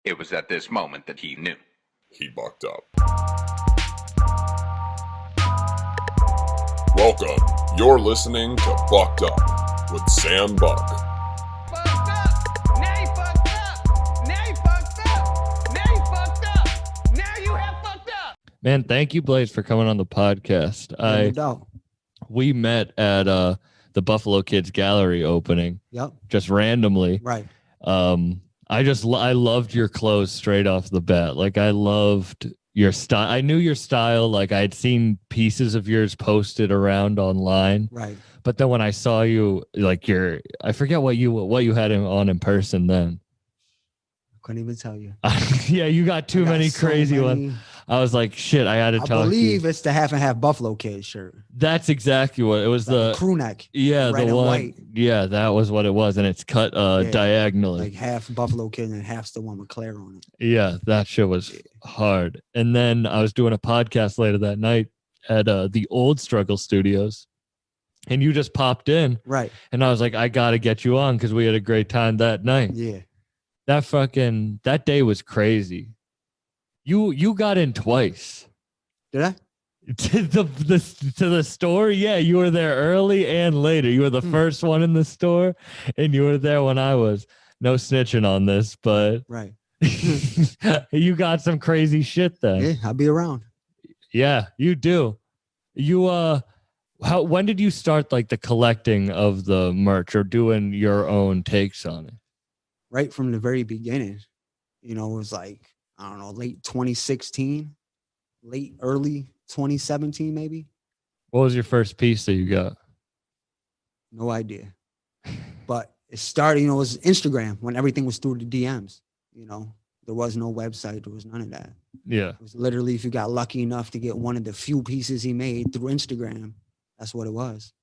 It was at this moment that he knew. He bucked up. Welcome. You're listening to Bucked Up with Sam Buck. Fucked up. Now you fucked up. Now you fucked up. Now you fucked up. Now you have fucked up. Man, thank you, Blaze, for coming on the podcast. No doubt. We met at the Buffalo Kids Gallery opening. Yep. Just randomly. Right. I loved your clothes straight off the bat. Like, I loved your style. I knew your style. Like, I had seen pieces of yours posted around online. Right. But then when I saw you, like, I forget what you had on in person then. Couldn't even tell you. Yeah, you got too many crazy ones. I was like, shit, I had to talk to you. I believe it's the half and half Buffalo Kid shirt. That's exactly what it was. The crew neck. Yeah, red the one. White. Yeah, that was what it was, and it's cut diagonally. Like half Buffalo Kid and half's the one with Claire on it. Yeah, that shit was hard. And then I was doing a podcast later that night at the Old Struggle Studios, and you just popped in. Right. And I was like, I got to get you on because we had a great time that night. Yeah. That day was crazy. You got in twice. Did I? To the store? Yeah, you were there early and later. You were the first one in the store, and you were there when I was. No snitching on this, but right. You got some crazy shit then. Yeah, I'll be around. Yeah, you do. You when did you start like the collecting of the merch or doing your own takes on it? Right from the very beginning. You know, it was like, I don't know, late 2016, early 2017, maybe. What was your first piece that you got? No idea. But it started, it was Instagram when everything was through the DMs. There was no website. There was none of that. Yeah. It was literally if you got lucky enough to get one of the few pieces he made through Instagram, that's what it was.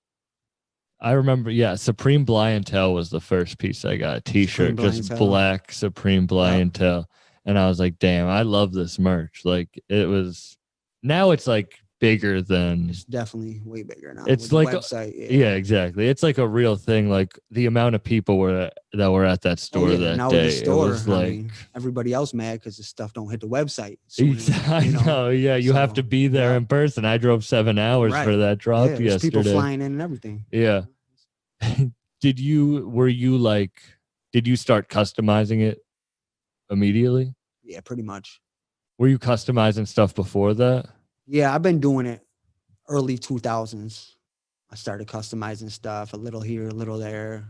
I remember, Supreme Blientel was the first piece I got. A t-shirt, just black Supreme Blientel. Yep. And I was like, damn, I love this merch. Like, now it's like bigger than. It's definitely way bigger now. It's like website. Yeah, exactly. It's like a real thing. Like the amount of people that were at that store that now day. The store, it was like everybody else mad because the stuff don't hit the website. I know. Yeah, you have to be there in person. I drove 7 hours for that drop yesterday. People flying in and everything. Yeah. Did you start customizing it immediately? Yeah, pretty much. Were you customizing stuff before that? Yeah, I've been doing it early 2000s. I started customizing stuff, a little here, a little there,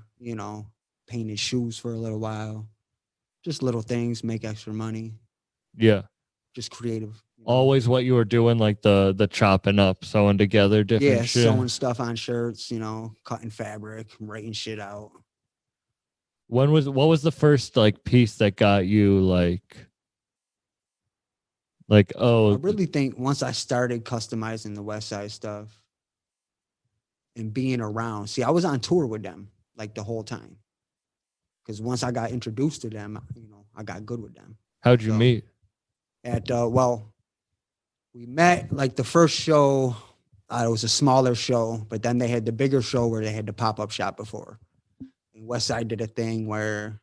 painted shoes for a little while. Just little things, make extra money. Yeah. Just creative. Always what you were doing, like the chopping up, sewing together different shit. Sewing stuff on shirts, cutting fabric, writing shit out. What was the first like piece that got you like I really think once I started customizing the West Side stuff and being around, see, I was on tour with them like the whole time. Because once I got introduced to them, I got good with them. How'd you meet? We met like the first show. It was a smaller show, but then they had the bigger show where they had the pop-up shop before. And Westside did a thing where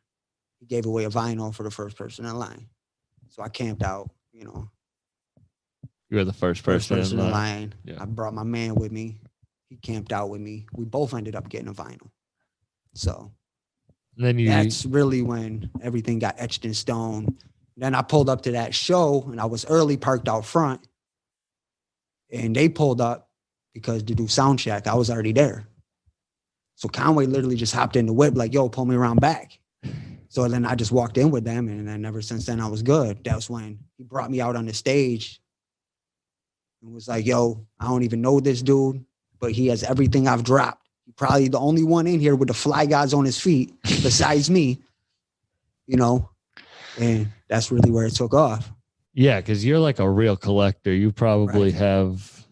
he gave away a vinyl for the first person in line. So I camped out, You were the first person in line. Yeah. I brought my man with me. He camped out with me. We both ended up getting a vinyl. So that's really when everything got etched in stone. Then I pulled up to that show and I was early, parked out front. And they pulled up because to do sound check. I was already there. So Conway literally just hopped in the whip like, yo, pull me around back. So then I just walked in with them. And then ever since then I was good. That was when he brought me out on the stage and was like, yo, I don't even know this dude, but he has everything I've dropped. He's probably the only one in here with the fly guys on his feet besides me, and that's really where it took off. Yeah, because you're like a real collector. You probably have.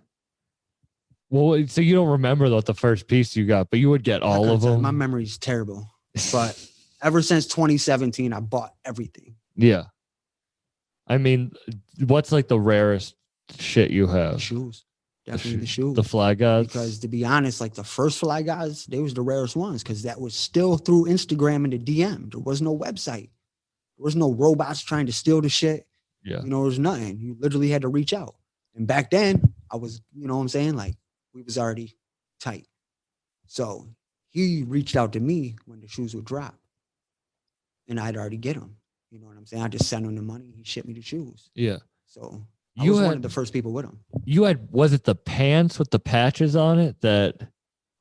Well, so you don't remember what the first piece you got, but you would get all of them. My memory's terrible, but ever since 2017, I bought everything. Yeah. I mean, what's like the rarest shit you have? Shoes. Definitely the shoes. The Fly Guys? Because to be honest, like the first Fly Guys, they was the rarest ones because that was still through Instagram and the DM. There was no website. There was no robots trying to steal the shit. Yeah. You know, there was nothing. You literally had to reach out. And back then, I was, you know what I'm saying? Like, we was already tight. So he reached out to me when the shoes would drop. And I'd already get them. You know what I'm saying? I just sent him the money. He shipped me the shoes. Yeah. So I was one of the first people with him. You had, was it the pants with the patches on it that,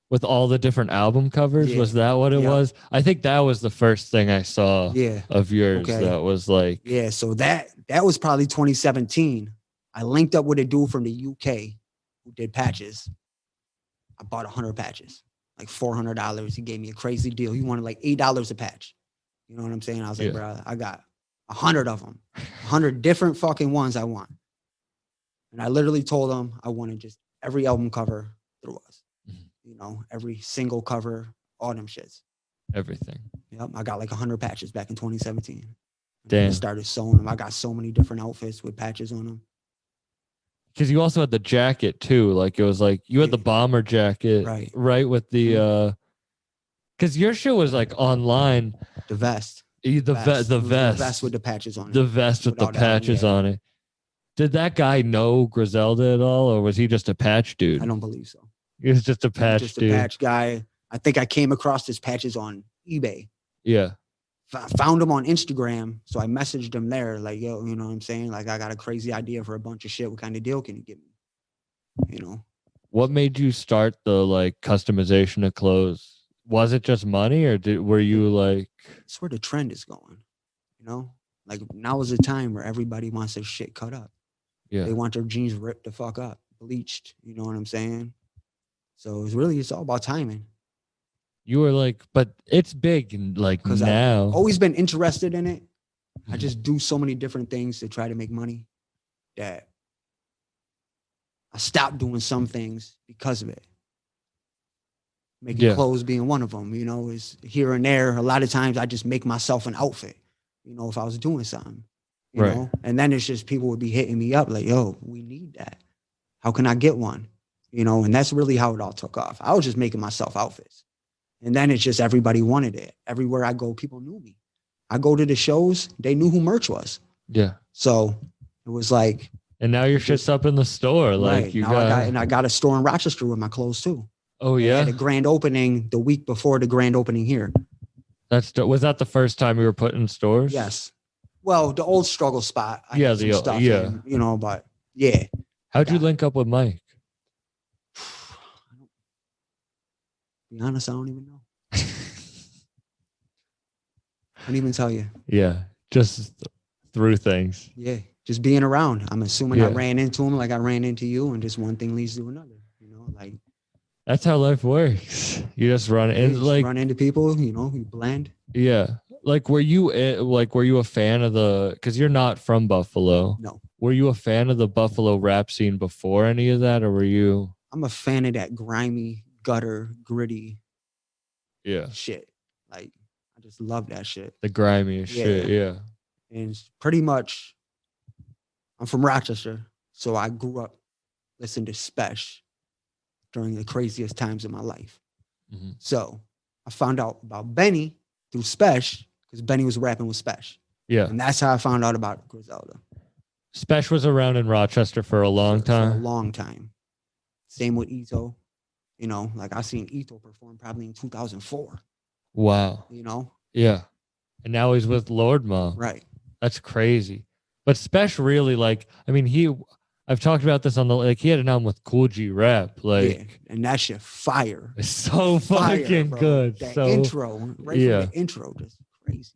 with all the different album covers? Yeah. Was that what it was? I think that was the first thing I saw of yours. Okay. That was like. Yeah. So that was probably 2017. I linked up with a dude from the UK who did patches. I bought 100 patches, like $400. He gave me a crazy deal. He wanted like $8 a patch. You know what I'm saying? I was like, bro, I got 100 of them, 100 different fucking ones I want. And I literally told him I wanted just every album cover there was. You know, every single cover, all them shits. Everything. Yep. I got like 100 patches back in 2017. Damn. I started sewing them. I got so many different outfits with patches on them. Because you also had the jacket too. Like it was like you had the bomber jacket, right? With the because your shit was like online. The vest. The vest. The vest with the patches on it. The vest with the patches on it. Did that guy know Griselda at all, or was he just a patch dude? I don't believe so. He was just a patch dude. Just a patch guy. I think I came across his patches on eBay. Yeah. Found him on Instagram. So I messaged him there like, yo, you know what I'm saying? Like, I got a crazy idea for a bunch of shit. What kind of deal can you give me? You know? What made you start the like customization of clothes? Was it just money or were you like? It's where the trend is going. You know? Like now is a time where everybody wants their shit cut up. Yeah. They want their jeans ripped the fuck up, bleached. You know what I'm saying? So it's all about timing. You were like, but it's big and like now. I've always been interested in it. I just do so many different things to try to make money that I stopped doing some things because of it. Making clothes being one of them, you know, is here and there. A lot of times I just make myself an outfit, you know, if I was doing something, you know, and then it's just people would be hitting me up like, yo, we need that. How can I get one? You know, and that's really how it all took off. I was just making myself outfits. And then it's just everybody wanted it. Everywhere I go, people knew me. I go to the shows, they knew who merch was. Yeah. So it was like. And now your shit's up in the store. Like you I got a store in Rochester with my clothes too. Oh yeah. I had a grand opening the week before the grand opening here. Was that the first time you were put in stores? Yes. Well, the old struggle spot. I had some stuff in, you know, but yeah. How'd you link up with Mike? Be honest, I don't even know. I can't even tell you. Yeah, just through things. Yeah, just being around. I'm assuming I ran into him like I ran into you, and just one thing leads to another. You know, like that's how life works. You just run run into people. You know, you blend. Yeah, like were you a fan of the? Because you're not from Buffalo. No. Were you a fan of the Buffalo rap scene before any of that, or were you? I'm a fan of that grimy, gutter, gritty shit. Like I just love that shit. The grimiest shit, yeah. And pretty much I'm from Rochester, so I grew up listening to Spesh during the craziest times of my life. Mm-hmm. So I found out about Benny through Spesh because Benny was rapping with Spesh. Yeah. And that's how I found out about Griselda. Spesh was around in Rochester for a long time. For a long time. Same with Ito. You know, like I seen Ito perform probably in 2004. Wow. You know? Yeah. And now he's with Lord Ma. Right. That's crazy. But Spesh really I've talked about this on he had an album with Cool G Rap. And that shit fire. It's so fucking good. That so intro, from the intro, just crazy.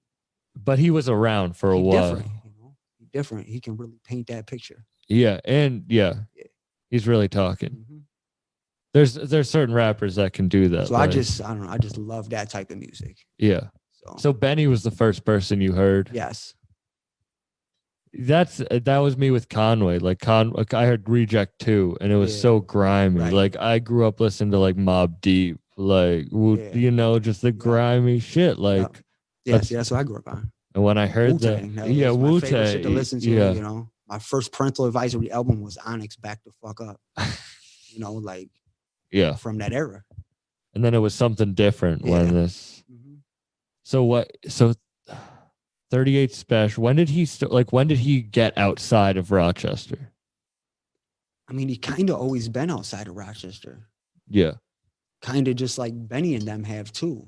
But he was around for a while. Different, you know? He's different. He can really paint that picture. Yeah. And he's really talking. Mm-hmm. There's certain rappers that can do that. So I don't know. I just love that type of music. Yeah. So Benny was the first person you heard. Yes. That was me with Conway. I heard Reject 2 and it was so grimy. Right. Like I grew up listening to like Mobb Deep, you know, just the grimy shit. Like that's what I grew up on. And when I heard Wu-Tang, that Wu-Tang shit to listen to, you know. My first Parental Advisory album was Onyx Back the Fuck Up. You know, like from that era. And then it was something different when this. Mm-hmm. So 38 Special. When did he when did he get outside of Rochester? I mean, he kind of always been outside of Rochester. Yeah. Kind of just like Benny and them have too.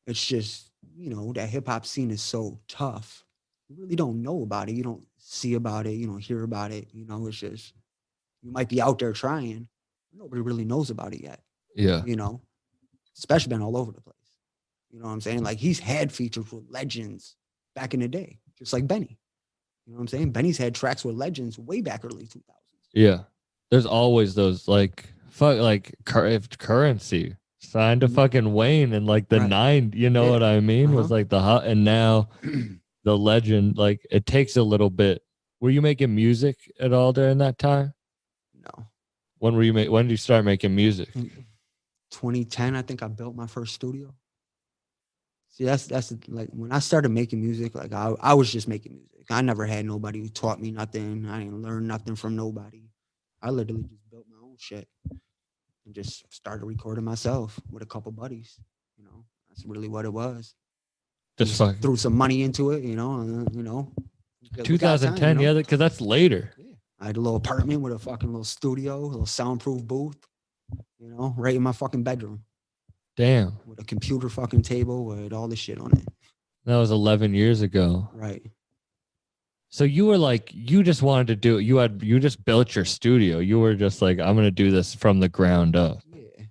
It's just, you know, that hip hop scene is so tough. You really don't know about it. You don't see about it. You don't hear about it. You know, it's just, you might be out there trying. Nobody really knows about it yet. Yeah. You know, especially been all over the place. You know what I'm saying? Like, he's had features with legends back in the day, just like Benny. You know what I'm saying? Benny's had tracks with legends way back early 2000s. Yeah. There's always those if Currency signed to fucking Wayne in like the nine, you know what I mean? Was like the hot, and now the legend, like it takes a little bit. Were you making music at all during that time? No. When did you start making music? 2010, I think I built my first studio. See, that's like when I started making music, like I was just making music. I never had nobody who taught me nothing. I didn't learn nothing from nobody. I literally just built my own shit and just started recording myself with a couple buddies. You know, that's really what it was. Just threw some money into it, you know. 2010, time, you know? yeah, because that's later. Yeah. I had a little apartment with a fucking little studio, a little soundproof booth, you know, right in my fucking bedroom. Damn. With a computer fucking table with all this shit on it. That was 11 years ago. Right. So you were like, you just wanted to do it. You just built your studio. You were just like, I'm going to do this from the ground up. Yeah.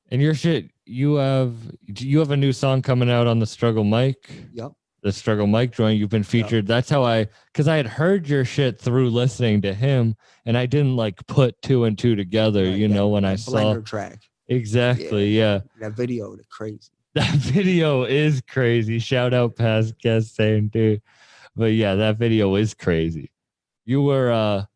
And your shit, you have a new song coming out on the Struggle Mic. Yep. The Struggle Mic joint. You've been featured. Yep. That's how because I had heard your shit through listening to him, and I didn't like put two and two together, when I saw Blender track. Exactly. Yeah. That video is crazy. That video is crazy. Shout out past guest saying, dude. But yeah, that video is crazy. You were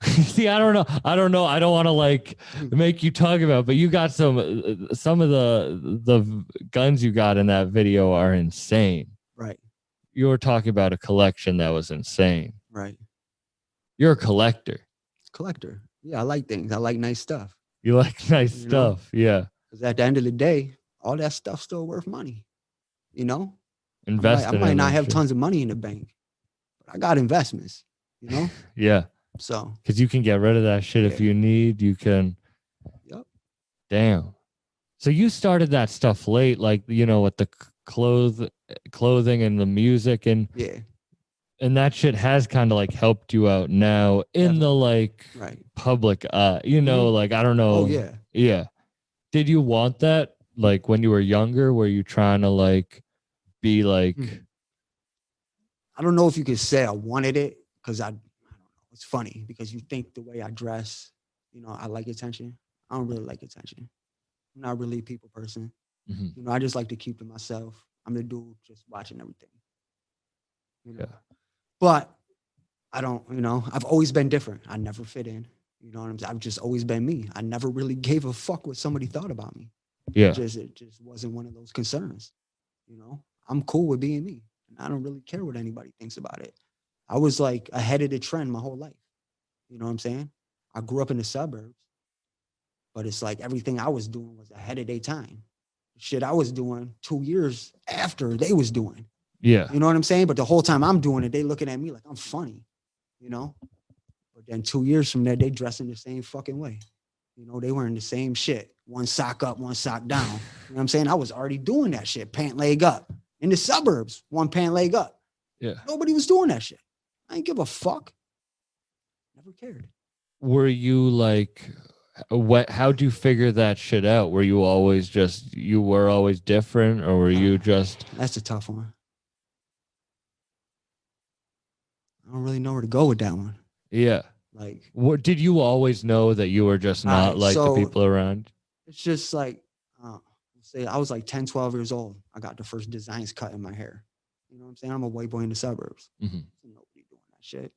see, I don't know. I don't want to like make you talk about, but you got some of the guns you got in that video are insane. Right. You were talking about a collection that was insane. Right. You're a collector. Yeah, I like things. I like nice stuff. You like nice stuff. Yeah. Because at the end of the day, all that stuff's still worth money. You know? Invest. I might not have tons of money in the bank, but I got investments, you know? Yeah. So. Because you can get rid of that shit if you need. You can. Yep. Damn. So you started that stuff late, like, with the clothing and the music and. Yeah. And that shit has kind of like helped you out now in the like public, like, I don't know. Oh, yeah. Yeah. Did you want that? Like when you were younger, were you trying to like be like, I don't know if you could say I wanted it because I don't know. It's funny because you think the way I dress, I like attention. I don't really like attention. I'm not really a people person. Mm-hmm. I just like to keep to myself. I'm the dude just watching everything. Yeah. But I don't, I've always been different. I never fit in. You know what I'm saying? I've just always been me. I never really gave a fuck what somebody thought about me. Yeah. It just wasn't one of those concerns. I'm cool with being me. And I don't really care what anybody thinks about it. I was like ahead of the trend my whole life. You know what I'm saying? I grew up in the suburbs, but it's like everything I was doing was ahead of their time. Shit I was doing 2 years after they was doing. Yeah. You know what I'm saying? But the whole time I'm doing it, they looking at me like I'm funny, But then 2 years from there, they dressing the same fucking way. They wearing the same shit. One sock up, one sock down. You know what I'm saying? I was already doing that shit, pant leg up. In the suburbs, one pant leg up. Yeah. Nobody was doing that shit. I ain't give a fuck. Never cared. Were you like, how'd you figure that shit out? Were you always you were always different, or were you just? That's a tough one. I don't really know where to go with that one. Yeah. Like, what did you always know that you were just not like the people around? It's just like, say I was like 10, 12 years old. I got the first designs cut in my hair. You know what I'm saying? I'm a white boy in the suburbs. Mm-hmm. Nobody doing that shit.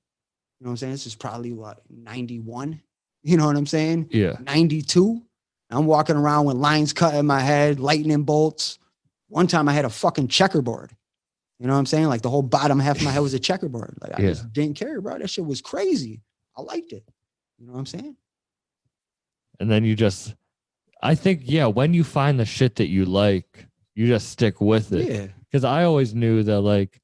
You know what I'm saying? This is probably 91. You know what I'm saying? Yeah. 92. I'm walking around with lines cut in my head, lightning bolts. One time I had a fucking checkerboard. You know what I'm saying? Like the whole bottom half of my head was a checkerboard. Like I just didn't care, bro. That shit was crazy. I liked it. You know what I'm saying? And then I think, when you find the shit that you like, you just stick with it. Yeah. because I always knew that like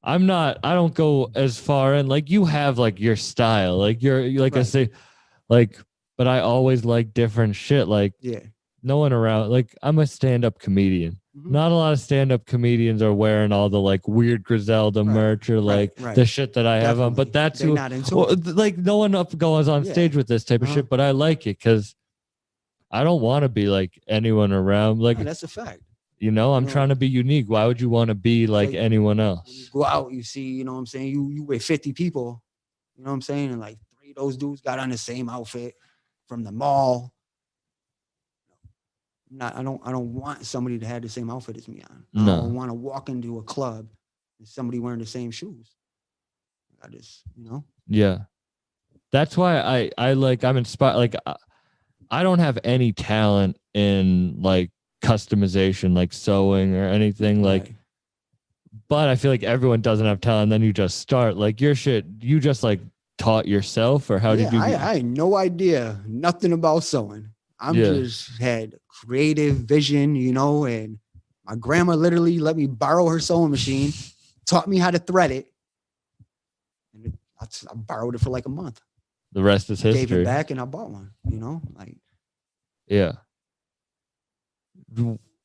I don't go as far in, like you have like your style, like you're like I say, like, but I always like different shit. Like no one around, like I'm a stand-up comedian. Not a lot of stand-up comedians are wearing all the like weird Griselda merch or like the shit that I have on, but that's who, like no one goes on stage with this type of shit, but I like it because I don't want to be like anyone around. Like that's a fact. You know, I'm trying to be unique. Why would you want to be like anyone else? When you go out, you see, you know what I'm saying? You with 50 people, you know what I'm saying? And like 3 of those dudes got on the same outfit from the mall. I don't want somebody to have the same outfit as me on. I don't want to walk into a club and somebody wearing the same shoes. I just, you know? Yeah. That's why I'm inspired. Like, I don't have any talent in like customization, like sewing or anything like, but I feel like everyone doesn't have talent. Then you just start like your shit. You just like taught yourself, or how did you? I had no idea, nothing about sewing. I'm just had creative vision, you know, and my grandma literally let me borrow her sewing machine, taught me how to thread it. And I borrowed it for like a month. The rest is history. Gave it back and I bought one, you know, like. Yeah.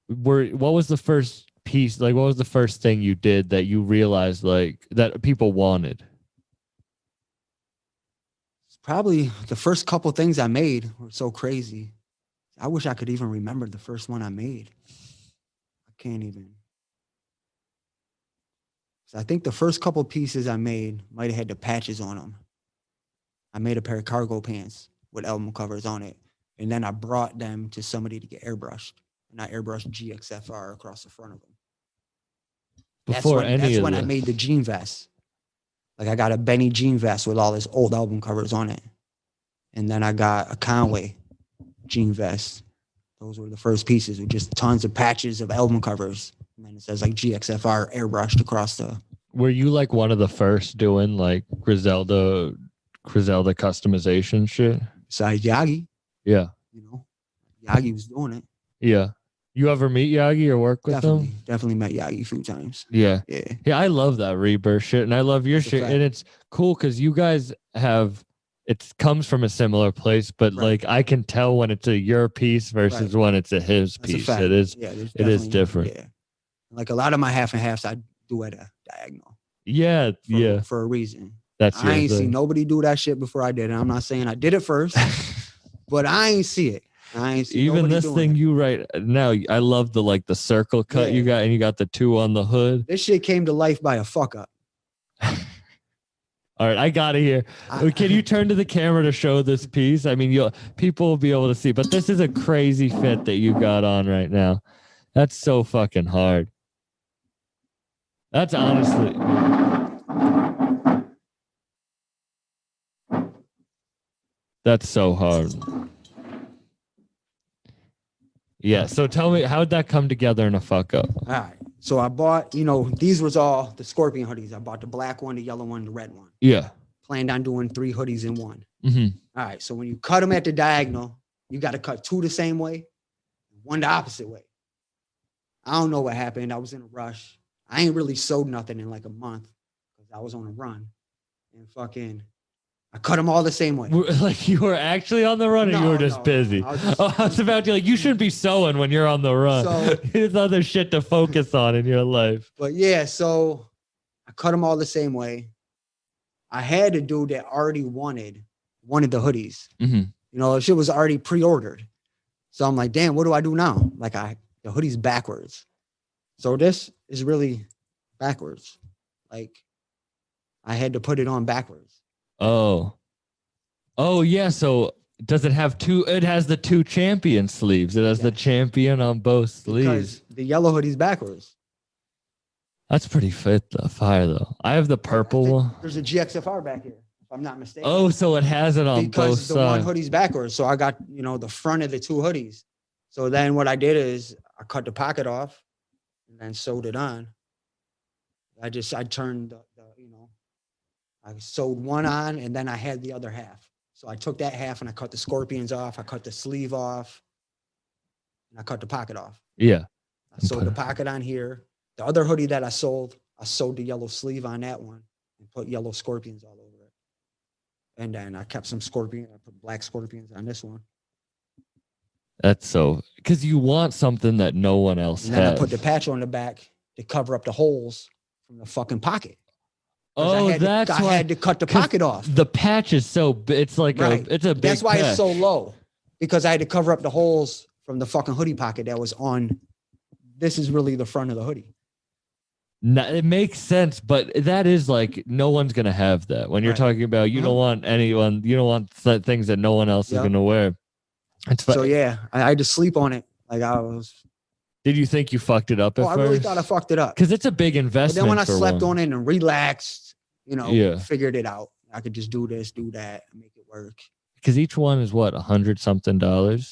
What was the first piece? Like, what was the first thing you did that you realized like that people wanted? It's probably the first couple things I made were so crazy. I wish I could even remember the first one I made. I can't even. So I think the first couple pieces I made might have had the patches on them. I made a pair of cargo pants with album covers on it. And then I brought them to somebody to get airbrushed. And I airbrushed GXFR across the front of them. That's when I made the jean vest. Like I got a Benny jean vest with all his old album covers on it. And then I got a Conway jean vest. Those were the first pieces with just tons of patches of album covers. And then it says like GXFR airbrushed across the. Were you like one of the first doing like Griselda customization shit? Besides Yagi. Yeah. You know, Yagi was doing it. Yeah. You ever meet Yagi or work with him? Definitely met Yagi a few times. Yeah. I love that Rebirth shit, and I love your shit. And it's cool because you guys have, it comes from a similar place, but like I can tell when it's your piece versus when it's his piece. It is different. Yeah. Like a lot of my half and halves I do at a diagonal. Yeah. For a reason. I ain't seen nobody do that shit before I did it. I'm not saying I did it first, but I ain't see it. I ain't see even this thing you write now. I love the circle cut you got, and you got the 2 on the hood. This shit came to life by a fuck up. All right, I got it here. Can you turn to the camera to show this piece? I mean, people will be able to see, but this is a crazy fit that you got on right now. That's so fucking hard. That's honestly. That's so hard. Yeah. So tell me, how'd that come together in a fuck up? All right. So I bought, these was all the Scorpion hoodies. I bought the black one, the yellow one, the red one. Yeah. Planned on doing 3 hoodies in one. Mm-hmm. All right. So when you cut them at the diagonal, you got to cut 2 the same way, 1 the opposite way. I don't know what happened. I was in a rush. I ain't really sewed nothing in like a month because I was on a run. And I cut them all the same way. Like you were actually on the run, or you were just busy? I was about to you shouldn't be sewing when you're on the run. So, there's other shit to focus on in your life. But yeah, so I cut them all the same way. I had a dude that already wanted the hoodies. Mm-hmm. Shit was already pre-ordered. So I'm like, damn, what do I do now? Like the hoodie's backwards. So this is really backwards. Like I had to put it on backwards. Oh yeah. So does it have 2? It has the 2 champion sleeves. It has the champion on both sleeves. Because the yellow hoodie's backwards. That's pretty fire though. I have the purple one. There's a GXFR back here, if I'm not mistaken. Oh, so it has it on both sides. Because the one hoodie's backwards. So I got, the front of the 2 hoodies. So then what I did is I cut the pocket off and then sewed it on. I turned I sewed one on and then I had the other half. So I took that half and I cut the scorpions off. I cut the sleeve off and I cut the pocket off. Yeah. I sewed the pocket on here. The other hoodie that I sewed the yellow sleeve on that one and put yellow scorpions all over it. And then I kept some scorpion. I put black scorpions on this one. That's so, because you want something that no one else and then has. I put the patch on the back to cover up the holes from the fucking pocket. Oh, I had to cut the pocket off. The patch is so, it's like it's a big That's why patch. it's so low, because I had to cover up the holes from the fucking hoodie pocket that was on. This is really the front of the hoodie. No, it makes sense, but that is like, no one's going to have that. When you're talking about, you don't want anyone, you don't want things that no one else is going to wear. So yeah, I had to sleep on it. Like I was. Did you think you fucked it up at first? I really thought I fucked it up. Because it's a big investment. But then when I slept on it and relaxed, Yeah. figured it out. I could just do this, do that, and make it work. Because each one is what, $100-something?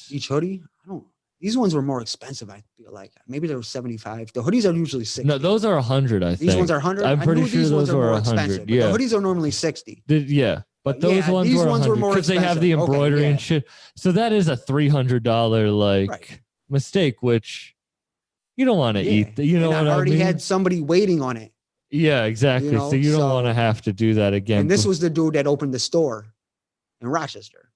Each hoodie? These ones were more expensive, I feel like. Maybe they were 75. The hoodies are usually 60. No, those are 100, I think. These ones are 100? I'm pretty sure these those ones are were more 100. expensive. Yeah. The hoodies are normally 60. Yeah. But those ones these were ones were 100 more because they have the expensive. embroidery Okay, and shit. So that is a $300 Right. mistake, which you don't want to eat. You know what I mean? I already had somebody waiting on it. Yeah, exactly. So you don't want to have to do that again. And this was the dude that opened the store in Rochester.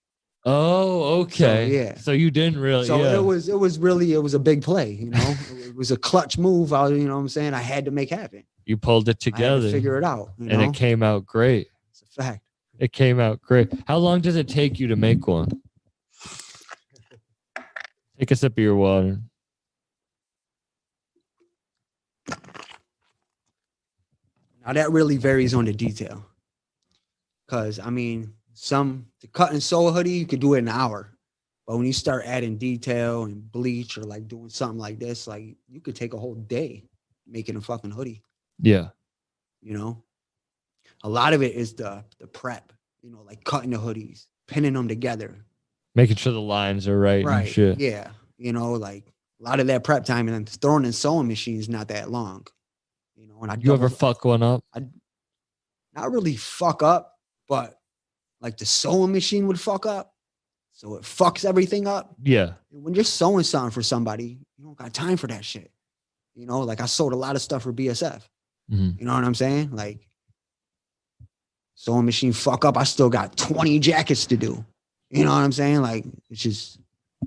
Oh, okay. So, So you didn't really. So it was a big play. It was a clutch move. You know what I'm saying? I had to make happen. You pulled it I together. had to figure it out. And it came out great. It's a fact. It came out great. How long does it take you to make one? Take a sip of your water. Now that really varies on the detail. Because, to cut and sew a hoodie, you could do it in an hour. But when you start adding detail and bleach or like doing something like this, like you could take a whole day making a fucking hoodie. Yeah. A lot of it is the prep, like cutting the hoodies, pinning them together. Making sure the lines are right. And shit. Yeah. Like a lot of that prep time, and then throwing in sewing machines not that long. And you ever fuck one up? Not really fuck up, but like the sewing machine would fuck up. So it fucks everything up. Yeah. When you're sewing something for somebody, you don't got time for that shit. Like I sold a lot of stuff for BSF. Mm-hmm. You know what I'm saying? Like sewing machine fuck up. I still got 20 jackets to do. You know what I'm saying? Like it's just.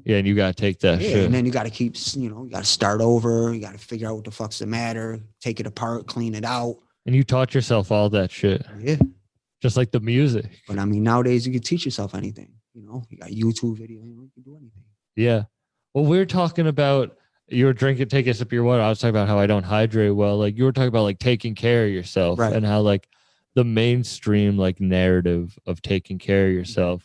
Yeah, and you got to take that shit. And then you got to keep, you got to start over. You got to figure out what the fuck's the matter. Take it apart, clean it out. And you taught yourself all that shit. Yeah. Just like the music. But nowadays you can teach yourself anything. You got YouTube video. You can do anything. Yeah. Well, we're talking about you were drinking, take a sip of your water. I was talking about how I don't hydrate well. Like you were talking about like taking care of yourself and how like the mainstream like narrative of taking care of yourself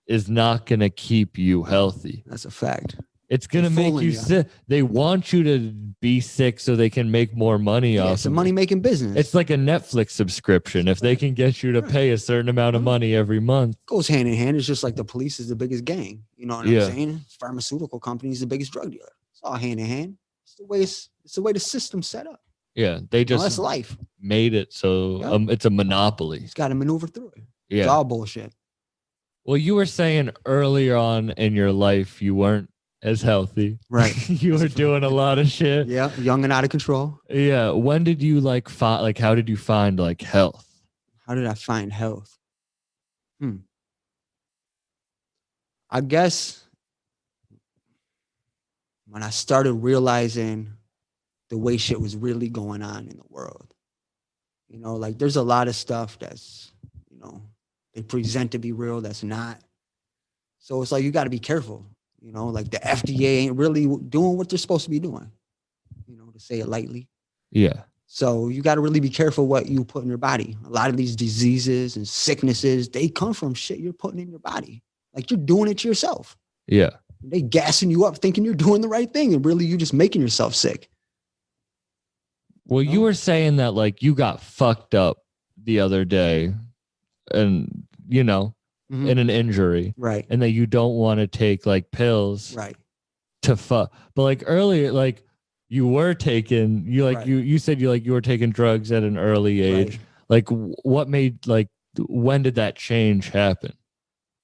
is not going to keep you healthy. That's a fact. It's going to make you sick. They want you to be sick so they can make more money off. It's a money-making business. It's like a Netflix subscription. If they can get you to pay a certain amount of money every month. It goes hand in hand. It's just like the police is the biggest gang. You know what I'm saying? Pharmaceutical companies the biggest drug dealer. It's all hand in hand. It's the way the system's set up. Yeah, they just that's life. Made it so it's a monopoly. It's got to maneuver through it. Yeah. It's all bullshit. Well, you were saying earlier on in your life you weren't as healthy. Right. You were doing a lot of shit. Yeah, young and out of control. Yeah. When did you how did you find like health? How did I find health? I guess when I started realizing the way shit was really going on in the world. Like there's a lot of stuff that's, they present to be real that's not. So it's like you got to be careful. Like the FDA ain't really doing what they're supposed to be doing, to say it lightly. Yeah. So you got to really be careful what you put in your body. A lot of these diseases and sicknesses, they come from shit you're putting in your body. Like you're doing it to yourself. Yeah. They gassing you up thinking you're doing the right thing. And really, you're just making yourself sick. Well, you were saying that like you got fucked up the other day and, in an injury. Right. And that you don't want to take like pills. Right. To fuck. But like earlier, like you were taking, you said you were taking drugs at an early age. Right. Like what made, like, when did that change happen?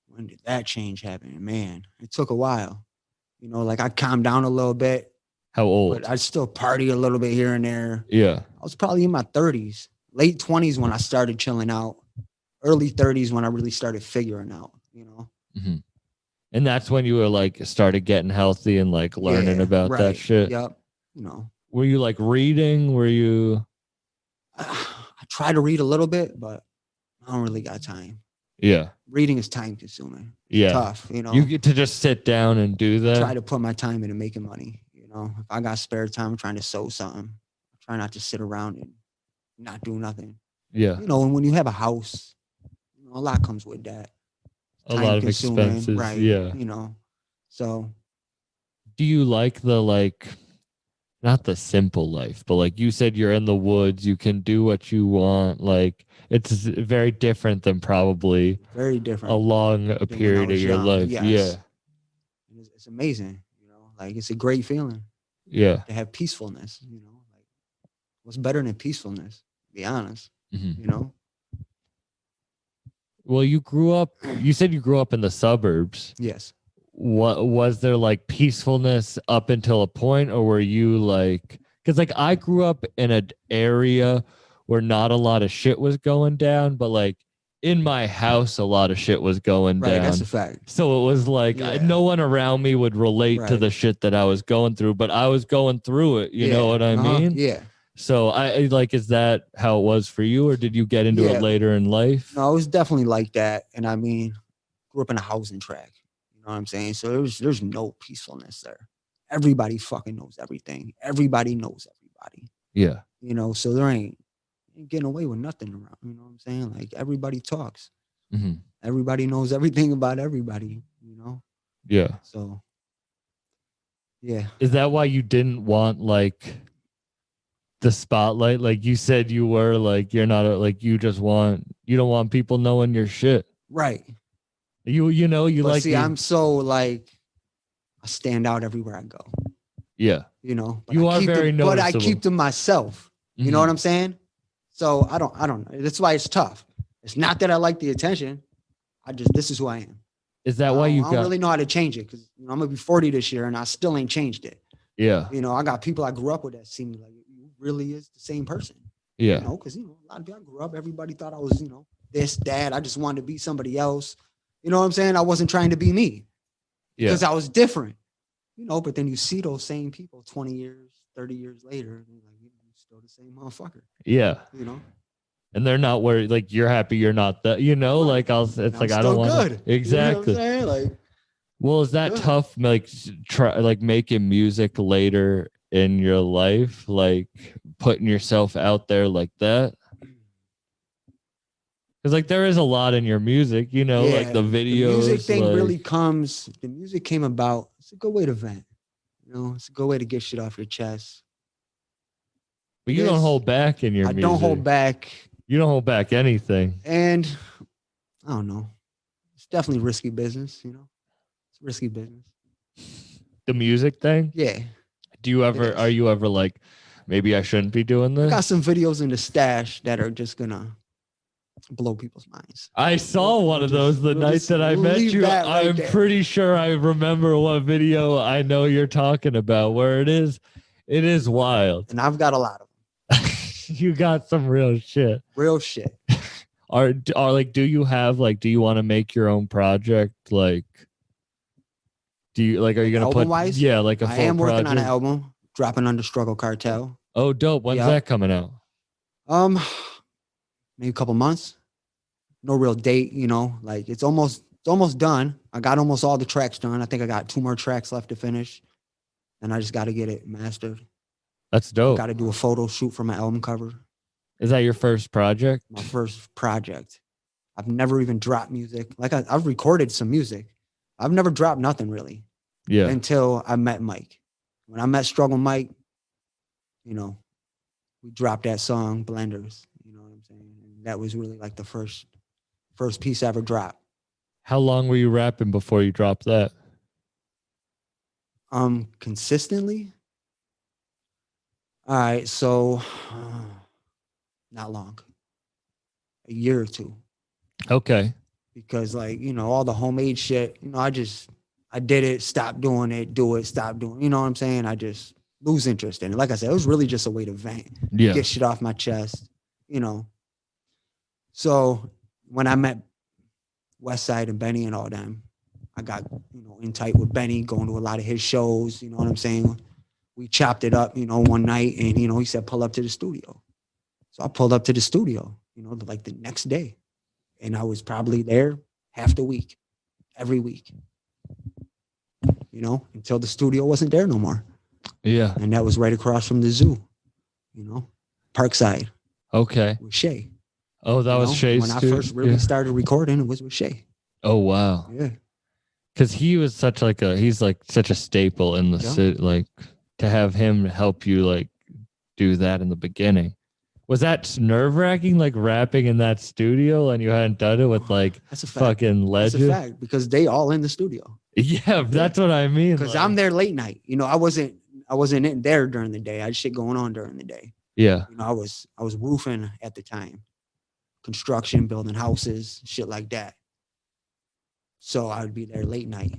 When did that change happen? Man, it took a while. Like I calmed down a little bit How old? But I still party a little bit here and there. Yeah. I was probably in my 30s, late 20s when I started chilling out, early 30s when I really started figuring out, you know. Mm-hmm. And that's when you were like started getting healthy and like learning about that shit. Yep. You know. Were you like reading? Were you? I try to read a little bit, but I don't really got time. Yeah. Reading is time consuming. It's yeah. tough, you know. You get to just sit down and do that. Try to put my time into making money. You know, if I got spare time, I'm trying to sew something. I try not to sit around and not do nothing. Yeah. You know, and when you have a house, you know, a lot comes with that. A lot of expenses. Right. Yeah. You know, so. Do you like the like, not the simple life, but like you said, you're in the woods, you can do what you want. Like it's very different than probably very different a long period of your life. Yes. Yeah. It's amazing. You know, like it's a great feeling. Yeah. To have peacefulness, you know, like what's better than peacefulness? To be honest, you know. Well, you said you grew up in the suburbs. Yes. What was there like peacefulness up until a point, or were you like, because like I grew up in an area where not a lot of shit was going down, but like in my house a lot of shit was going down. That's a fact. So it was like no one around me would relate to the shit that I was going through, but I was going through it. You know what I mean? Yeah. So I like, is that how it was for you, or did you get into it later in life? No, it was definitely like that. And I mean, grew up in a housing tract. You know what I'm saying? So there's no peacefulness there. Everybody fucking knows everything. Everybody knows everybody. Yeah. You know, so there ain't getting away with nothing around. You know what I'm saying? Like everybody talks. Everybody knows everything about everybody, you know? Yeah. So, yeah. Is that why you didn't want like the spotlight? Like you said you were like, you're not like, you don't want people knowing your shit. Right. You know, you but like, see, I'm so like, I stand out everywhere I go. Yeah. You know, but you are very noticeable. But I keep to myself. You know what I'm saying? So I don't know. That's why it's tough. It's not that I like the attention. This is who I am. Is that why I don't really know how to change it? Because I'm gonna be 40 this year and I still ain't changed it. Yeah. You know, I got people I grew up with that seem like you really is the same person. Yeah. You know, because a lot of people I grew up, everybody thought I was, this, that. I just wanted to be somebody else. You know what I'm saying? I wasn't trying to be me. Because I was different. You know, but then you see those same people 20 years, 30 years later, and you're like, you're still the same motherfucker. Yeah. You know? And they're not worried, like you're happy you're not that, you know, like it's like I don't want to. Exactly. You know what I'm saying? Like, well, is that tough, like like making music later in your life, like putting yourself out there like that? Because like there is a lot in your music, you know, like the videos. The music thing really comes, the music came about. It's a good way to vent. You know, it's a good way to get shit off your chest. But you don't hold back in your music. I don't hold back. You don't hold back anything. And I don't know. It's definitely risky business, you know. It's risky business. The music thing? Yeah. Are you ever like, maybe I shouldn't be doing this? I got some videos in the stash that are just gonna blow people's minds. I saw one of those the night that I met you. I'm pretty sure I remember what video I know you're talking about, where it is wild. And I've got a lot of them. You got some real shit. Real shit. Are like, do you want to make your own project? Like, do you like, are you gonna put like a full project? I am working on an album, dropping under Struggle Cartel. Oh, dope. When's that coming out? Maybe a couple months. No real date, you know, like it's almost done. I got almost all the tracks done. I think I got 2 more tracks left to finish. And I just got to get it mastered. That's dope. Got to do a photo shoot for my album cover. Is that your first project? My first project. I've never even dropped music. Like I've recorded some music. I've never dropped nothing really. Yeah. Until I met Mike. When I met Struggle Mike, you know, we dropped that song, Blenders. You know what I'm saying? And that was really like the first piece I ever dropped. How long were you rapping before you dropped that? Consistently? All right, so not long. A year or 2. Okay. Because like, you know, all the homemade shit, you know, I did it, stopped doing it, do it, stop doing it. You know what I'm saying? I just lose interest in it. Like I said, it was really just a way to vent, get shit off my chest, you know. So when I met Westside and Benny and all them, I got, you know, in tight with Benny, going to a lot of his shows, you know what I'm saying? We chopped it up, you know, one night, and, you know, he said, pull up to the studio. So I pulled up to the studio, you know, like the next day. And I was probably there half the week, every week, you know, until the studio wasn't there no more. Yeah. And that was right across from the zoo, you know, Parkside. Okay. With Shay. Oh, that was Shay's when I first really started recording, it was with Shay. Oh, wow. Yeah. Because he was such like he's like such a staple in the city, like to have him help you like do that in the beginning. Was that nerve-wracking, like rapping in that studio and you hadn't done it with like that's a fact. Fucking legend? That's a fact, because they all in the studio. Yeah, that's what I mean. Because I'm there late night. You know, I wasn't in there during the day. I had shit going on during the day. Yeah. You know, I was roofing at the time. Construction, building houses, shit like that. So I would be there late night.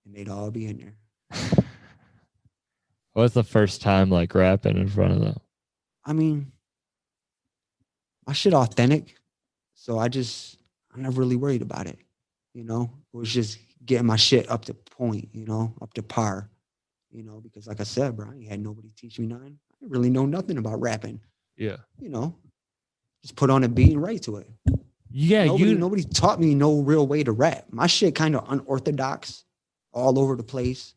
And they'd all be in there. What was the first time like rapping in front of them? I mean, my shit authentic. So I'm never really worried about it. You know, it was just getting my shit up to point, you know, up to par. You know, because like I said, bro, I had nobody teach me nothing. I didn't really know nothing about rapping. Yeah. You know, just put on a beat and write to it. Yeah, nobody taught me no real way to rap. My shit kind of unorthodox, all over the place.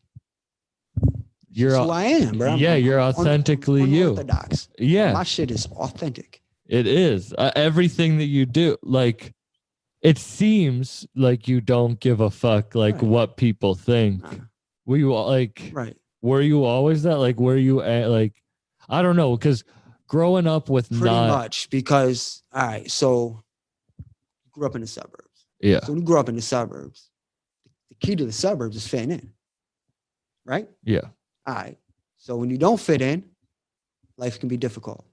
You're who I am, bro. You're authentically you. Unorthodox. Yeah, my shit is authentic. It is. Everything that you do, like, it seems like you don't give a fuck, like what people think. Were you like, were you always that? Like, were you like, I don't know, because growing up with pretty much, because all right, so grew up in the suburbs. Yeah. So when you grew up in the suburbs, the key to the suburbs is fitting in. Right? Yeah. All right. So when you don't fit in, life can be difficult.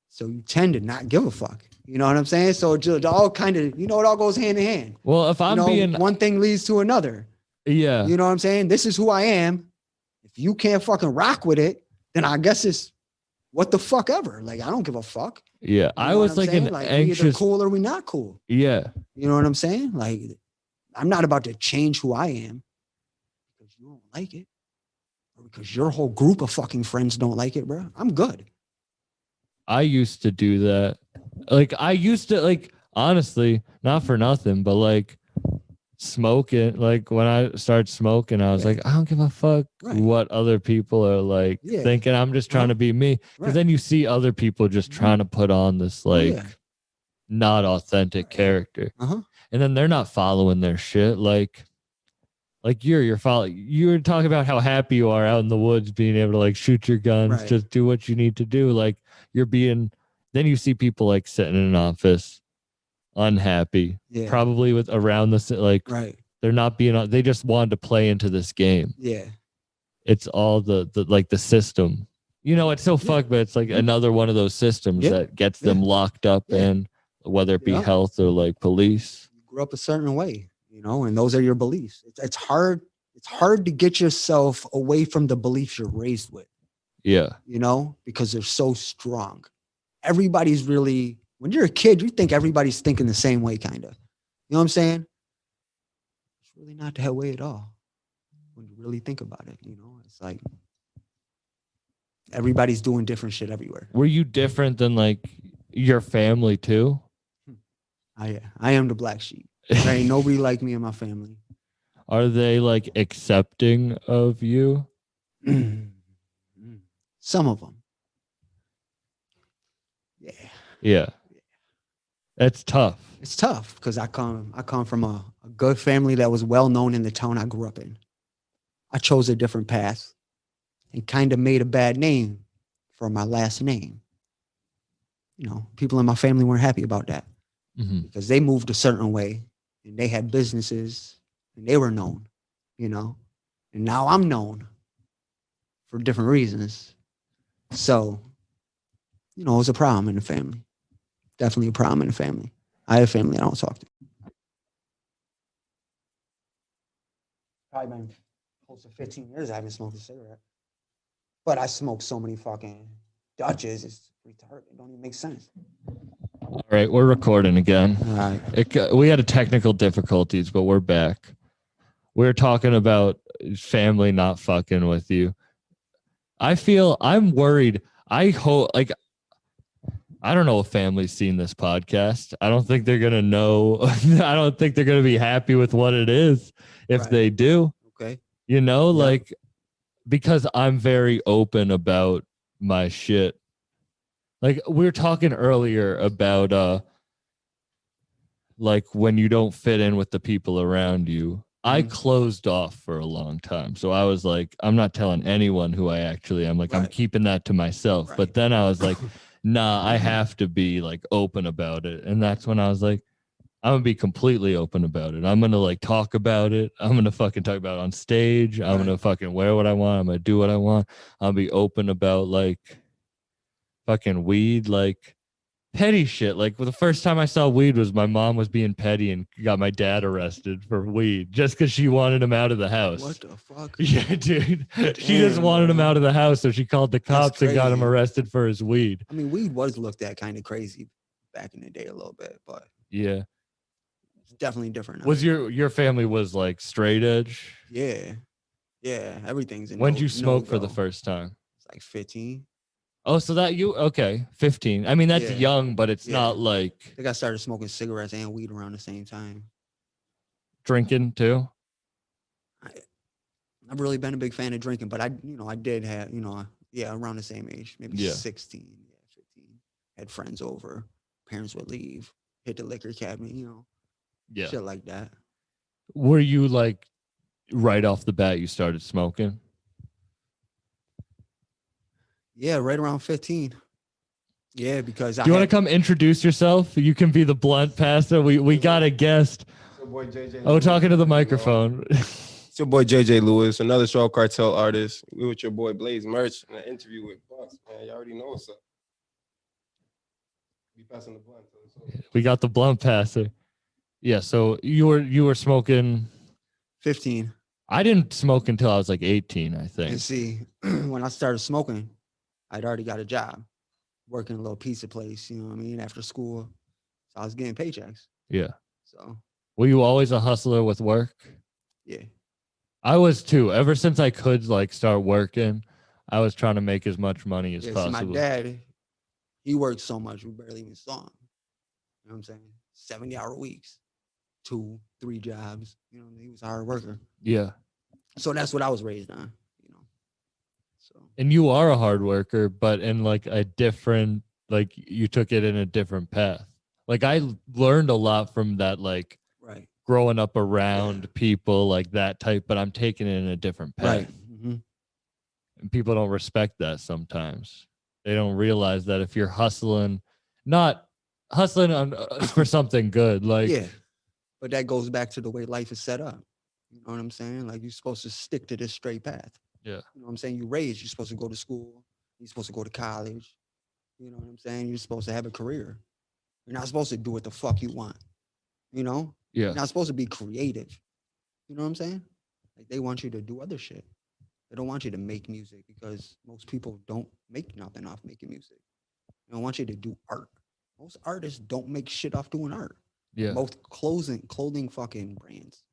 So you tend to not give a fuck. You know what I'm saying? So it all kind of, you know, it all goes hand in hand. Well, if I'm being one thing leads to another. Yeah. You know what I'm saying? This is who I am. If you can't fucking rock with it, then I guess it's what the fuck ever. Like, I don't give a fuck. Yeah. I was like an anxious. We either cool or we not cool. Yeah. You know what I'm saying? Like, I'm not about to change who I am because you don't like it or because your whole group of fucking friends don't like it, bro. I'm good. I used to do that. Like, I used to, like, honestly, not for nothing, but like smoking. Like, when I started smoking, I was like, I don't give a fuck what other people are like thinking. I'm just trying to be me. Because then you see other people just trying to put on this like not authentic character. And then they're not following their shit. Like you're following. You were talking about how happy you are out in the woods, being able to like shoot your guns, just do what you need to do. Like, you're being. Then you see people like sitting in an office, unhappy, probably with around the like. They're not being. They just wanted to play into this game. Yeah, it's all the like the system. You know, it's so fucked, but it's like another one of those systems that gets them locked up in, whether it be health or like police. You grew up a certain way, you know, and those are your beliefs. It's hard. It's hard to get yourself away from the beliefs you're raised with. Yeah. You know, because they're so strong. Everybody's really, when you're a kid, you think everybody's thinking the same way, kind of. You know what I'm saying? It's really not that way at all. When you really think about it, you know, it's like everybody's doing different shit everywhere. Were you different than like your family too? I am the black sheep. There ain't nobody like me in my family. Are they like accepting of you? Some of them. Yeah. That's tough. It's tough because I come from a good family that was well known in the town I grew up in. I chose a different path and kind of made a bad name for my last name. You know, people in my family weren't happy about that because they moved a certain way and they had businesses and they were known, you know, and now I'm known for different reasons. So, you know, it was a problem in the family. Definitely a problem in the family. I have family I don't talk to. Probably been close to 15 years I haven't smoked a cigarette. But I smoke so many fucking Dutches, it's retarded. It don't even make sense. All right, we're recording again. All right. We had technical difficulties, but we're back. We're talking about family not fucking with you. I'm worried. I hope, like, I don't know if family's seen this podcast. I don't think they're going to know. I don't think they're going to be happy with what it is if they do. Okay. You know, like, because I'm very open about my shit. Like, we were talking earlier about, like, when you don't fit in with the people around you. I closed off for a long time. So I was like, I'm not telling anyone who I actually am. Like, I'm keeping that to myself. But then I was like, nah, I have to be like open about it. And that's when I was like, I'm gonna be completely open about it. I'm gonna like talk about it. I'm gonna fucking talk about it on stage. I'm gonna fucking wear what I want. I'm gonna do what I want. I'll be open about like fucking weed, like petty shit. Like, well, the first time I saw weed was my mom was being petty and got my dad arrested for weed just because she wanted him out of the house. What the fuck? Yeah, dude. She just wanted him out of the house, so she called the cops and got him arrested for his weed. I mean, weed was looked at kind of crazy back in the day a little bit, but yeah, it's definitely different now. Was your family was like straight edge? Yeah, everything's in. When'd you smoke for the first time? It's like 15. Oh, so that okay, 15. I mean, that's young, but it's not like. I think I started smoking cigarettes and weed around the same time. Drinking too? I've really been a big fan of drinking, but I did have, around the same age, maybe 16, 15. Had friends over, parents would leave, hit the liquor cabinet, shit like that. Were you like right off the bat you started smoking? Yeah, right around 15. Yeah, because Do you want to come introduce yourself? You can be the blunt passer. We got a guest. It's your boy JJ. Oh, talking to the microphone. It's your boy JJ Lewis, another Straw Cartel artist. We with your boy Blaze Merch in an interview with Bucks. Man, you already know what's up. Be passing the blunt. We got the blunt passer. Yeah, so you were smoking 15. I didn't smoke until I was like 18, I think. And see, when I started smoking, I'd already got a job working a little pizza place, you know what I mean, after school. So I was getting paychecks. Yeah. So were you always a hustler with work? Yeah. I was too. Ever since I could like start working, I was trying to make as much money as possible. See, my dad, he worked so much we barely even saw him. You know what I'm saying? 70-hour weeks, 2, 3 jobs. You know, he was a hard worker. Yeah. So that's what I was raised on, So. And you are a hard worker, but in like a different, like you took it in a different path. Like I learned a lot from that, like growing up around people like that type, but I'm taking it in a different path. Right. Mm-hmm. And people don't respect that sometimes. They don't realize that if you're hustling, not hustling for something good, like but that goes back to the way life is set up. You know what I'm saying? Like you're supposed to stick to this straight path. Yeah. You know what I'm saying? You're supposed to go to school. You're supposed to go to college. You know what I'm saying? You're supposed to have a career. You're not supposed to do what the fuck you want. You know? Yeah. You're not supposed to be creative. You know what I'm saying? Like they want you to do other shit. They don't want you to make music because most people don't make nothing off making music. They don't want you to do art. Most artists don't make shit off doing art. Yeah. Most clothing fucking brands,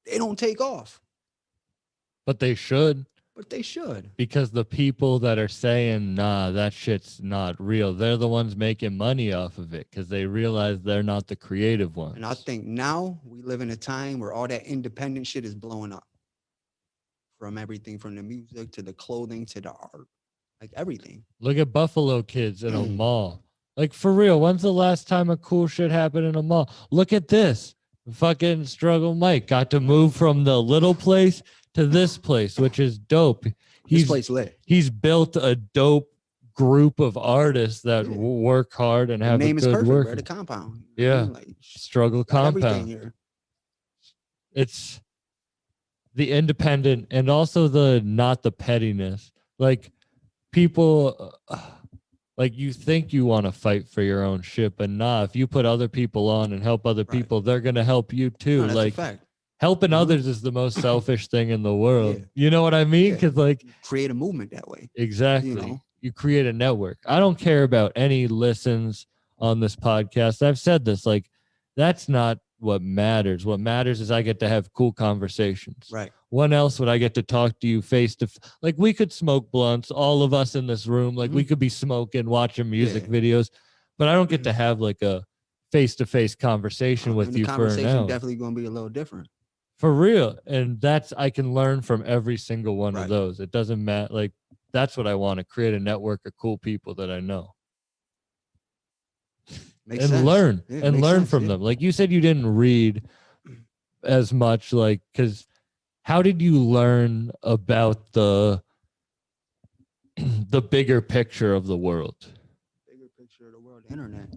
they don't take off. But they should. But they should. Because the people that are saying, nah, that shit's not real, they're the ones making money off of it because they realize they're not the creative ones. And I think now we live in a time where all that independent shit is blowing up. From everything from the music to the clothing to the art. Like everything. Look at Buffalo kids in a mall. Like for real, when's the last time a cool shit happened in a mall? Look at this. Fucking Struggle Mike got to move from the little place to this place, which is dope. This place lit. He's built a dope group of artists that work hard and have a good work. We're the compound. Yeah. Like, Struggle Compound. Here. It's the independent and also the not the pettiness. Like people like you think you want to fight for your own shit, but nah, if you put other people on and help other people, they're gonna help you too. No, that's like a fact. helping others is the most selfish thing in the world. Yeah. You know what I mean? Because like create a movement that way. Exactly. You know? You create a network. I don't care about any listens on this podcast. I've said this, like, that's not what matters. What matters is I get to have cool conversations. Right. When else would I get to talk to you face to face? Like, we could smoke blunts, all of us in this room. Like, we could be smoking, watching music videos, but I don't get to have like a face-to-face conversation with you for an hour. The conversation definitely going to be a little different. For real. And that's, I can learn from every single one of those. It doesn't matter. Like, that's what I want to create, a network of cool people that I know. Makes and sense. Learn and learn from them. Like you said, you didn't read as much, like, because how did you learn about the bigger picture of the world? Bigger picture of the world, internet,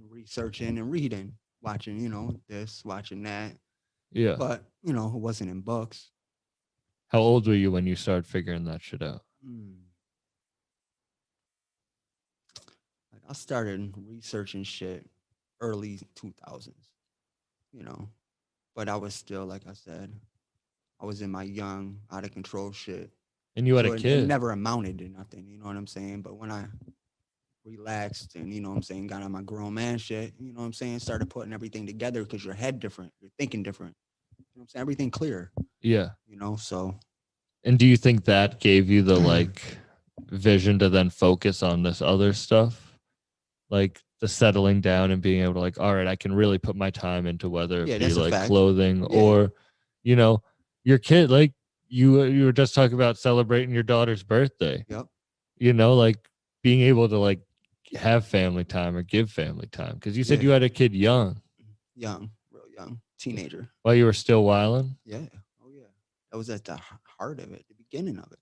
researching and reading, watching, you know, this, watching that. Yeah. But, you know, it wasn't in books. How old were you when you started figuring that shit out? Like I started researching shit early 2000s, you know, but I was still, like I said, I was in my young, out of control shit. And you had a kid. It never amounted to nothing, you know what I'm saying? But when I relaxed and, you know what I'm saying, got on my grown man shit, you know what I'm saying, started putting everything together because your head different, you're thinking different. You know what I'm saying? Everything clear. Yeah. You know, so. And do you think that gave you the like vision to then focus on this other stuff? Like the settling down and being able to like, all right, I can really put my time into whether it be like clothing or, you know, your kid, like you were just talking about celebrating your daughter's birthday. Yep. You know, like being able to like have family time or give family time. Because you said you had a kid young. Young, real young, teenager. While you were still wilding? Yeah. Oh, yeah. That was at the heart of it, the beginning of it.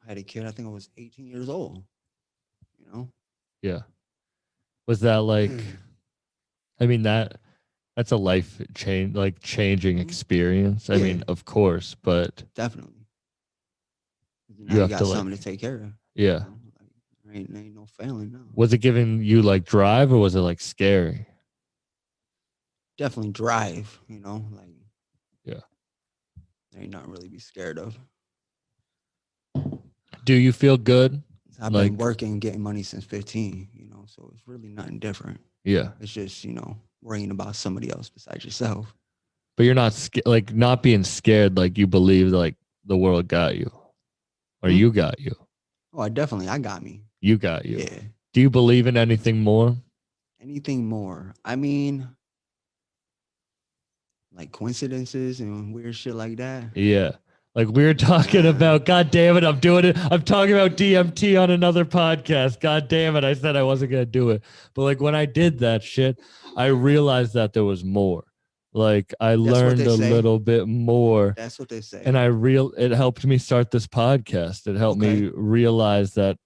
I had a kid, I think I was 18 years old, you know? Yeah. Was that like, I mean, that's a life change, like changing experience. I mean, of course, but definitely. You have got to something like, to take care of. Yeah. You know? Like, ain't no failing now. Was it giving you like drive or was it like scary? Definitely drive, you know, like. Yeah. There ain't nothing really be scared of. Do you feel good? I've been working, getting money since 15, you know, so it's really nothing different. Yeah. It's just, you know, worrying about somebody else besides yourself. But you're not like not being scared, like you believe like the world got you or you got you. Oh, I got me. You got you. Yeah. Do you believe in anything more? Anything more? I mean, like coincidences and weird shit like that. Yeah. Like we were talking about, God damn it, I'm doing it. I'm talking about DMT on another podcast. God damn it. I said I wasn't going to do it. But like when I did that shit, I realized that there was more. Like I learned a little bit more. That's what they say. And it helped me start this podcast. It helped me realize that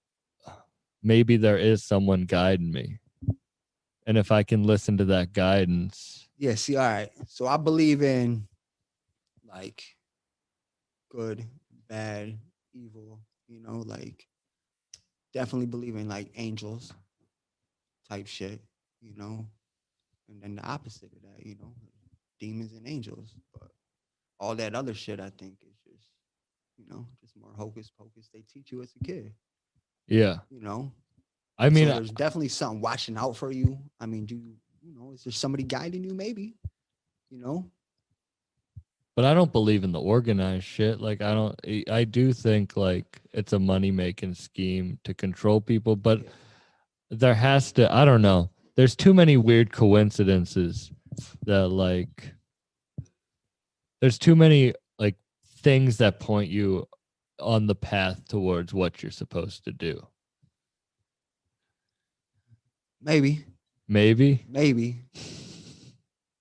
maybe there is someone guiding me. And if I can listen to that guidance. Yeah, see, all right. So I believe in like good, bad, evil, you know, like definitely believe in like angels type shit, you know, and then the opposite of that, you know, demons and angels. But all that other shit, I think, is just, you know, just more hocus pocus they teach you as a kid. Yeah. You know, I mean, so there's definitely something watching out for you. I mean, you know, is there somebody guiding you? Maybe, you know. But I don't believe in the organized shit. Like I do think like it's a money-making scheme to control people, but there has to, I don't know. There's too many weird coincidences that like, there's too many like things that point you on the path towards what you're supposed to do. Maybe.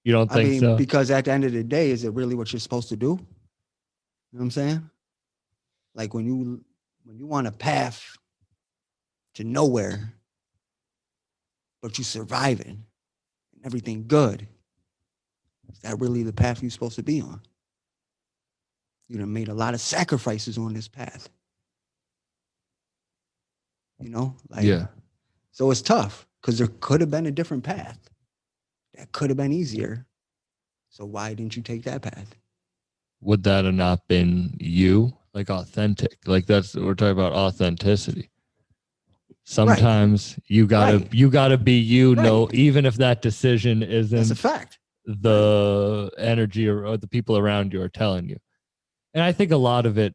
You don't think so? Because at the end of the day, is it really what you're supposed to do? You know what I'm saying? Like when you want a path to nowhere, but you surviving and everything good, is that really the path you're supposed to be on? You done made a lot of sacrifices on this path. You know? Like, yeah. So it's tough because there could have been a different path that could have been easier. So why didn't you take that path? Would that have not been you? Like authentic. Like that's we're talking about authenticity. Sometimes you gotta be you. No, even if that decision isn't That's a fact. The energy or the people around you are telling you. And I think a lot of it,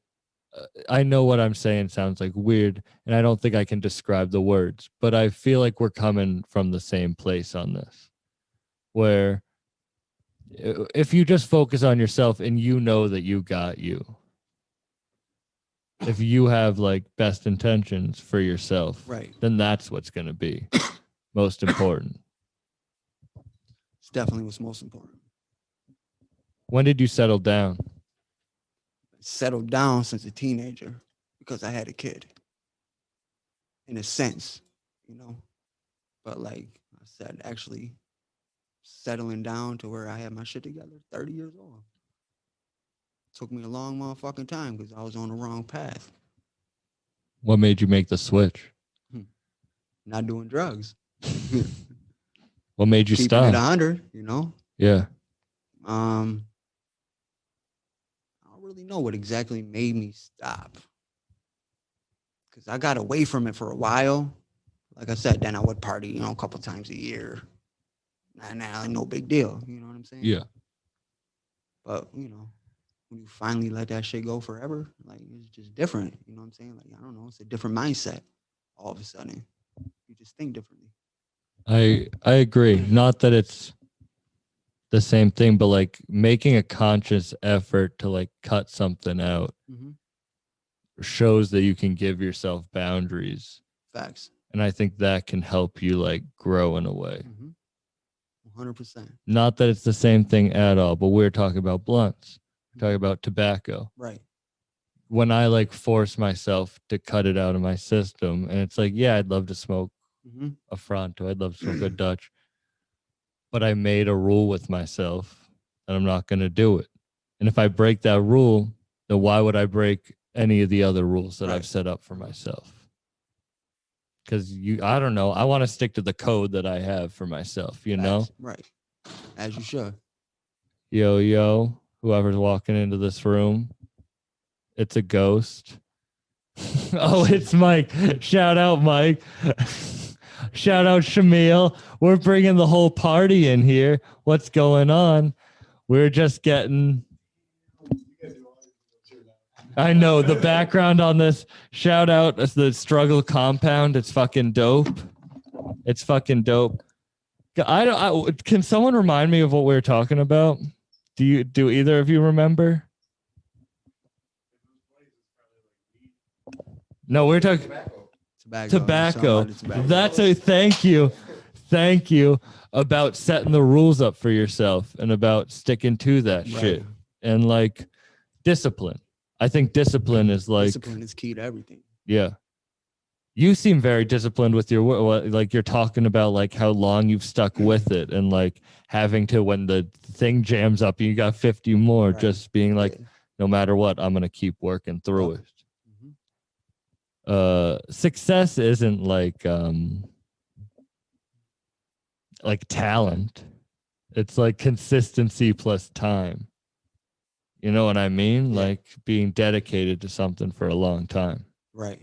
I know what I'm saying sounds like weird, and I don't think I can describe the words, but I feel like we're coming from the same place on this, where if you just focus on yourself and you know that you got you, if you have like best intentions for yourself, then that's what's going to be most important. It's definitely what's most important. When did you settle down? Settled down since a teenager because I had a kid. In a sense, you know. But like I said, actually settling down to where I had my shit together, 30 years old. Took me a long motherfucking time because I was on the wrong path. What made you make the switch? Not doing drugs. What made you Keeping stop? it 100, you know? Yeah. I don't really know what exactly made me stop. Because I got away from it for a while. Like I said, then I would party, you know, a couple times a year. Nah, no big deal. You know what I'm saying? Yeah. But, you know, when you finally let that shit go forever, like it's just different. You know what I'm saying? Like, I don't know, it's a different mindset all of a sudden. You just think differently. I agree. Not that it's the same thing, but like making a conscious effort to like cut something out shows that you can give yourself boundaries. Facts. And I think that can help you like grow in a way. 100%. Not that it's the same thing at all, but we're talking about blunts. We're talking about tobacco. Right. When I like force myself to cut it out of my system, and it's like, yeah, I'd love to smoke a Fronto. I'd love to smoke a Dutch. But I made a rule with myself that I'm not going to do it. And if I break that rule, then why would I break any of the other rules that I've set up for myself? Because I don't know. I want to stick to the code that I have for myself, you know? Right. As you should. Yo, whoever's walking into this room, it's a ghost. Oh, it's Mike. Shout out, Mike. Shout out, Shamil. We're bringing the whole party in here. What's going on? We're just getting... I know the background on this. Shout out the Struggle Compound. It's fucking dope. It's fucking dope. Can someone remind me of what we were talking about? Do either of you remember? No, we're talking tobacco. That's a thank you. Thank you about setting the rules up for yourself and about sticking to that shit and like discipline. I think discipline is key to everything. Yeah. You seem very disciplined with your like you're talking about like how long you've stuck with it and like having to when the thing jams up you got 50 more just being like no matter what I'm going to keep working through it. Success isn't like talent. It's like consistency plus time. You know what I mean? Yeah. Like being dedicated to something for a long time. Right.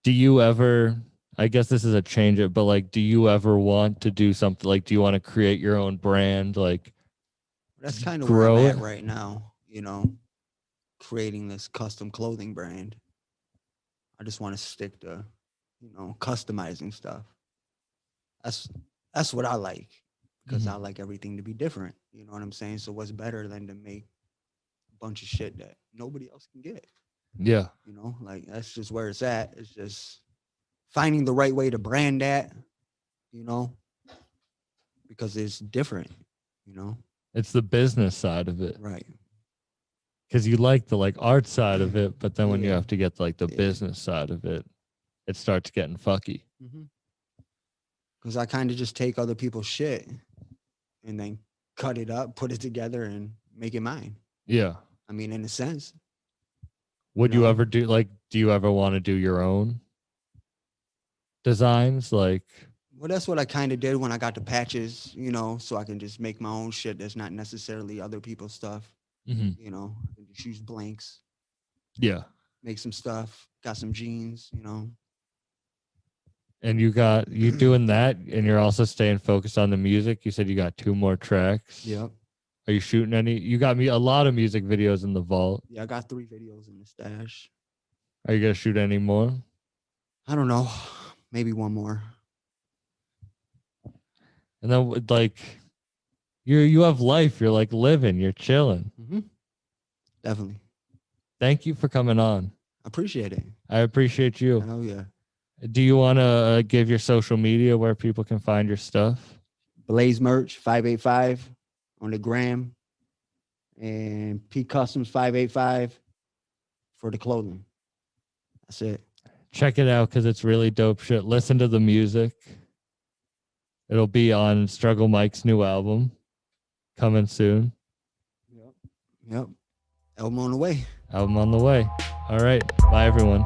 Do you ever, I guess this is a change it, but like, do you ever want to do something like, do you want to create your own brand? Like that's kind of where I'm at right now, you know, creating this custom clothing brand. I just want to stick to, you know, customizing stuff. That's what I like because I like everything to be different. You know what I'm saying? So what's better than to make a bunch of shit that nobody else can get? Yeah. You know, like that's just where it's at. It's just finding the right way to brand that, you know, because it's different, you know. It's the business side of it. Right. Because you like the like art side of it, but then when you have to get like the business side of it, it starts getting fucky. Because I kind of just take other people's shit and then cut it up, put it together and make it mine. Yeah. I mean, in a sense. Would you ever do like, do you ever want to do your own designs? Like, Well, that's what I kind of did when I got the patches, you know, so I can just make my own shit that's not necessarily other people's stuff. Mhm. You know, I can just use blanks, Yeah. make some stuff, got some jeans, you know. And you doing that, and you're also staying focused on the music. You said you got 2 more tracks. Yep. Are you shooting any? You got me a lot of music videos in the vault. Yeah, I got 3 videos in the stash. Are you gonna shoot any more? I don't know. Maybe one more. And then like you have life. You're like living. You're chilling. Mm-hmm. Definitely. Thank you for coming on. Appreciate it. I appreciate you. Hell yeah. Do you want to give your social media where people can find your stuff? Blaze Merch 585 on the gram, and P Customs 585 for the clothing. That's it. Check it out because it's really dope shit. Listen to the music. It'll be on Struggle Mike's new album coming soon. Yep. Album on the way. Album on the way. All right. Bye, everyone.